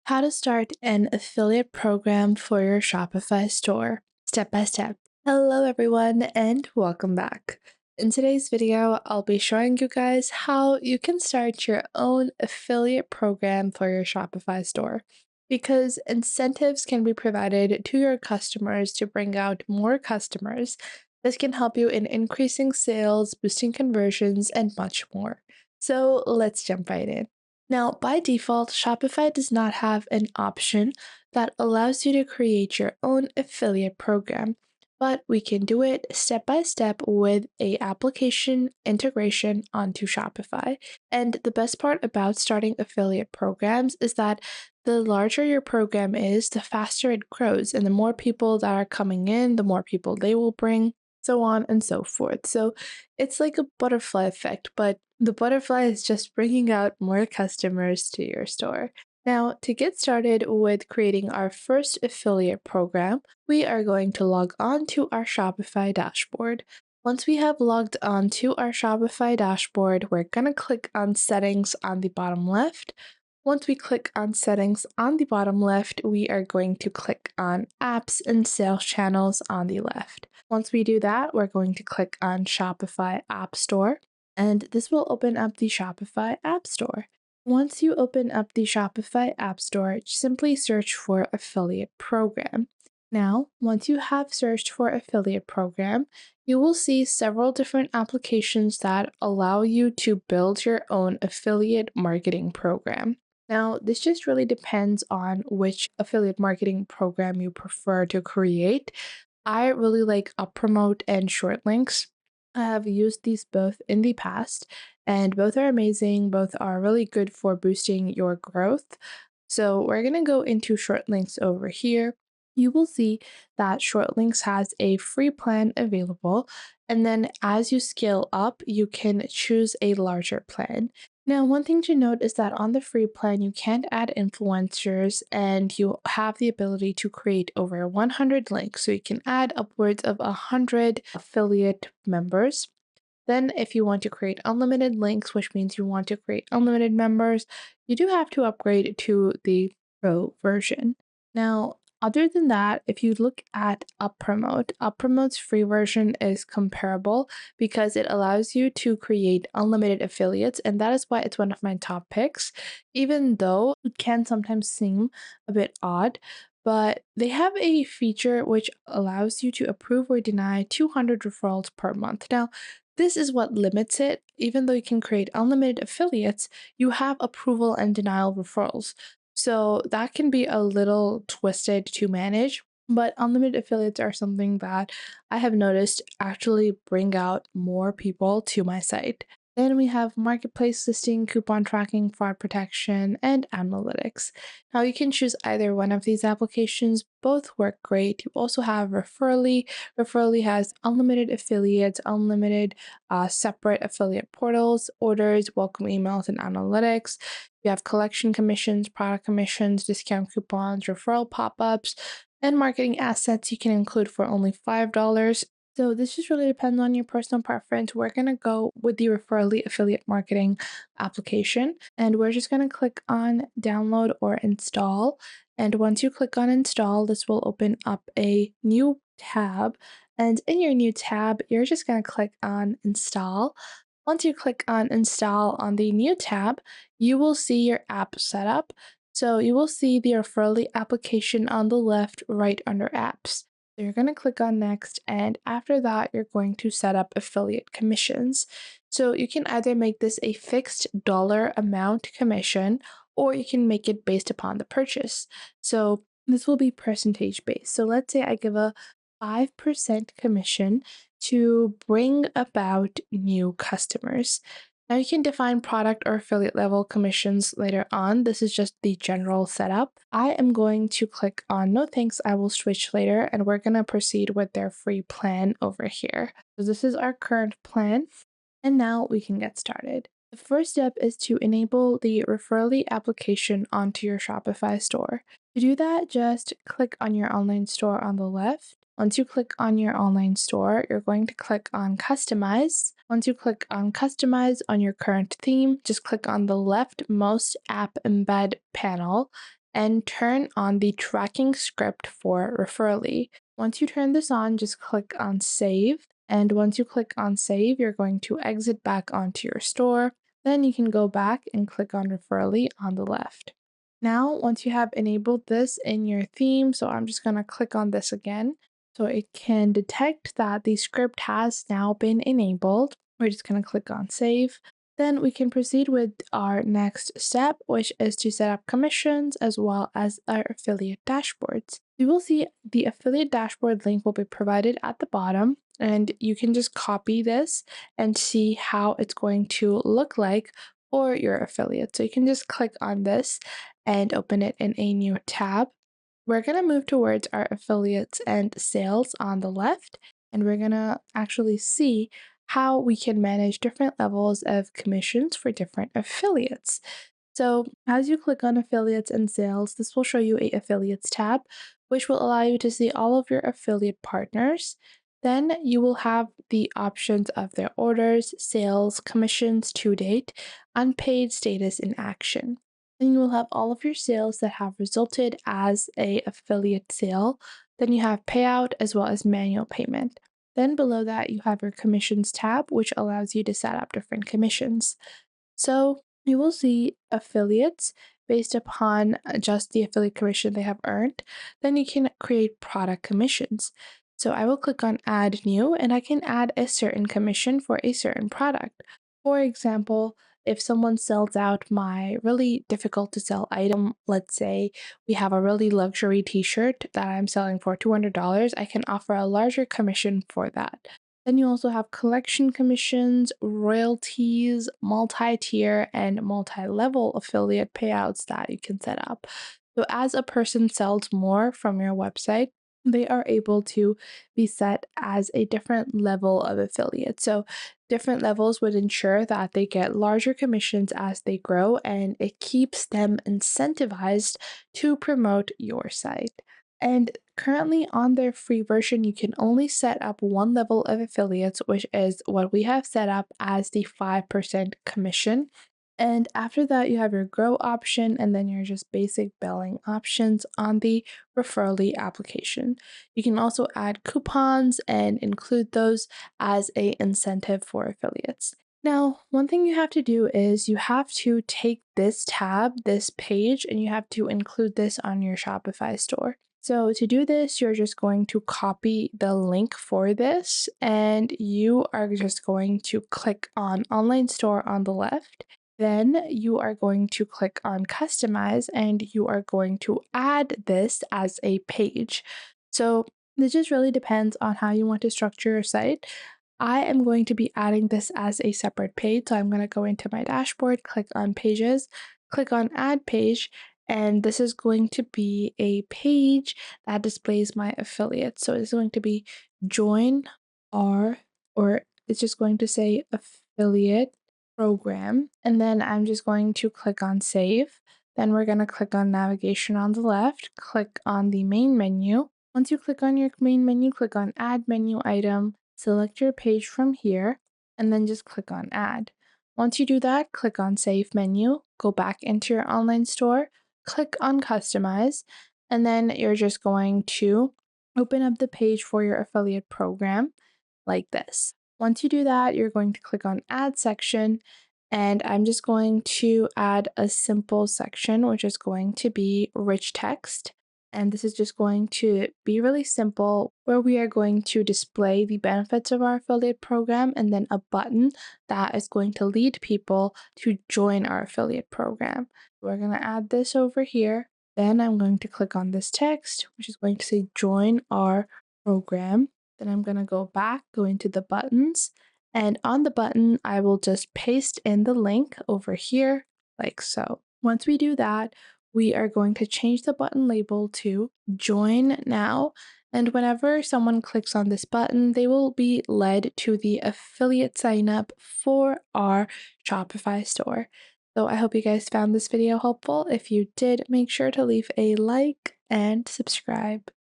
How to start an affiliate program for your Shopify store, step by step. Hello, everyone, and welcome back. In today's video, I'll be showing you guys how you can start your own affiliate program for your Shopify store. Because incentives can be provided to your customers to bring out more customers. This can help you in increasing sales, boosting conversions, and much more. So let's jump right in. Now, by default, Shopify does not have an option that allows you to create your own affiliate program, but we can do it step by step with a application integration onto Shopify. And the best part about starting affiliate programs is that the larger your program is, the faster it grows, and the more people that are coming in, the more people they will bring, so on and so forth. So it's like a butterfly effect, but the butterfly is just bringing out more customers to your store. Now, to get started with creating our first affiliate program, we are going to log on to our Shopify dashboard. Once we have logged on to our Shopify dashboard, we're going to click on Settings on the bottom left. Once we click on Settings on the bottom left, we are going to click on Apps and Sales Channels on the left. Once we do that, we're going to click on Shopify App Store, and this will open up the Shopify App Store. Once you open up the Shopify App Store, simply search for Affiliate Program. Now, once you have searched for Affiliate Program, you will see several different applications that allow you to build your own affiliate marketing program. Now, this just really depends on which affiliate marketing program you prefer to create. I really like UpPromote and Short Links. I have used these both in the past, and both are amazing. Both are really good for boosting your growth. So we're going to go into Short Links over here. You will see that Short Links has a free plan available, and then as you scale up, you can choose a larger plan. Now, one thing to note is that on the free plan, you can't add influencers and you have the ability to create over 100 links. So you can add upwards of 100 affiliate members. Then, if you want to create unlimited links, which means you want to create unlimited members, you do have to upgrade to the pro version. Now, other than that, if you look at UpPromote's free version is comparable because it allows you to create unlimited affiliates, and that is why it's one of my top picks, even though it can sometimes seem a bit odd. But they have a feature which allows you to approve or deny 200 referrals per month. Now, this is what limits it. Even though you can create unlimited affiliates, you have approval and denial referrals. So that can be a little twisted to manage, but unlimited affiliates are something that I have noticed actually bring out more people to my site. Then we have marketplace listing, coupon tracking, fraud protection, and analytics. Now you can choose either one of these applications. Both work great. You also have Referrally. Referrally has unlimited affiliates, unlimited separate affiliate portals, orders, welcome emails, and analytics. You have collection commissions, product commissions, discount coupons, referral pop-ups, and marketing assets you can include for only $5. So this just really depends on your personal preference. We're going to go with the Referrally affiliate marketing application, and we're just going to click on download or install. And once you click on install, this will open up a new tab. And in your new tab, you're just going to click on install. Once you click on install on the new tab, you will see your app setup. So you will see the Referrally application on the left right under apps. So you're going to click on next, and after that, you're going to set up affiliate commissions. So you can either make this a fixed dollar amount commission, or you can make it based upon the purchase. So this will be percentage based. So let's say I give a 5% commission to bring about new customers. Now you can define product or affiliate level commissions later on. This is just the general setup. I am going to click on no thanks, I will switch later, and we're going to proceed with their free plan over here. So this is our current plan, and now we can get started. The first step is to enable the Referrally application onto your Shopify store. To do that, just click on your online store on the left. Once you click on your online store, you're going to click on Customize. Once you click on Customize on your current theme, just click on the leftmost App Embed panel and turn on the tracking script for Referrally. Once you turn this on, just click on Save. And once you click on Save, you're going to exit back onto your store. Then you can go back and click on Referrally on the left. Now, once you have enabled this in your theme, so I'm just going to click on this again. So it can detect that the script has now been enabled. We're just going to click on Save. Then we can proceed with our next step, which is to set up commissions as well as our affiliate dashboards. You will see the affiliate dashboard link will be provided at the bottom, and you can just copy this and see how it's going to look like for your affiliate. So you can just click on this and open it in a new tab. We're going to move towards our affiliates and sales on the left, and we're going to actually see how we can manage different levels of commissions for different affiliates. So as you click on affiliates and sales, this will show you a affiliates tab, which will allow you to see all of your affiliate partners. Then you will have the options of their orders, sales, commissions to date, unpaid status in action. Then you will have all of your sales that have resulted as a affiliate sale. Then you have payout as well as manual payment. Then below that, you have your commissions tab, which allows you to set up different commissions. So you will see affiliates based upon just the affiliate commission they have earned. Then you can create product commissions. So I will click on add new and I can add a certain commission for a certain product. For example, if someone sells out my really difficult to sell item, let's say we have a really luxury t-shirt that I'm selling for $200, I can offer a larger commission for that. Then you also have collection commissions, royalties, multi-tier, and multi-level affiliate payouts that you can set up. So as a person sells more from your website, they are able to be set as a different level of affiliate. So different levels would ensure that they get larger commissions as they grow, and it keeps them incentivized to promote your site. And currently on their free version, you can only set up one level of affiliates, which is what we have set up as the 5% commission. And after that, you have your grow option and then your just basic billing options on the Referrally application. You can also add coupons and include those as a incentive for affiliates. Now, one thing you have to do is you have to take this tab, this page, and you have to include this on your Shopify store. So to do this, you're just going to copy the link for this and you are just going to click on online store on the left. Then you are going to click on customize and you are going to add this as a page. So this just really depends on how you want to structure your site. I am going to be adding this as a separate page. So I'm going to go into my dashboard, click on pages, click on add page, and this is going to be a page that displays my affiliates. So it's going to be join our, or it's just going to say affiliate program. And then I'm just going to click on save. Then we're going to click on navigation on the left, click on the main menu. Once you click on your main menu, click on add menu item, select your page from here, and then just click on add. Once you do that, click on save menu, go back into your online store, click on customize, and then you're just going to open up the page for your affiliate program like this. Once you do that, you're going to click on add section, and I'm just going to add a simple section, which is going to be rich text. And this is just going to be really simple, where we are going to display the benefits of our affiliate program and then a button that is going to lead people to join our affiliate program. We're going to add this over here. Then I'm going to click on this text, which is going to say join our program. Then I'm going to go back, go into the buttons, and on the button, I will just paste in the link over here like so. Once we do that, we are going to change the button label to join now. And whenever someone clicks on this button, they will be led to the affiliate sign up for our Shopify store. So I hope you guys found this video helpful. If you did, make sure to leave a like and subscribe.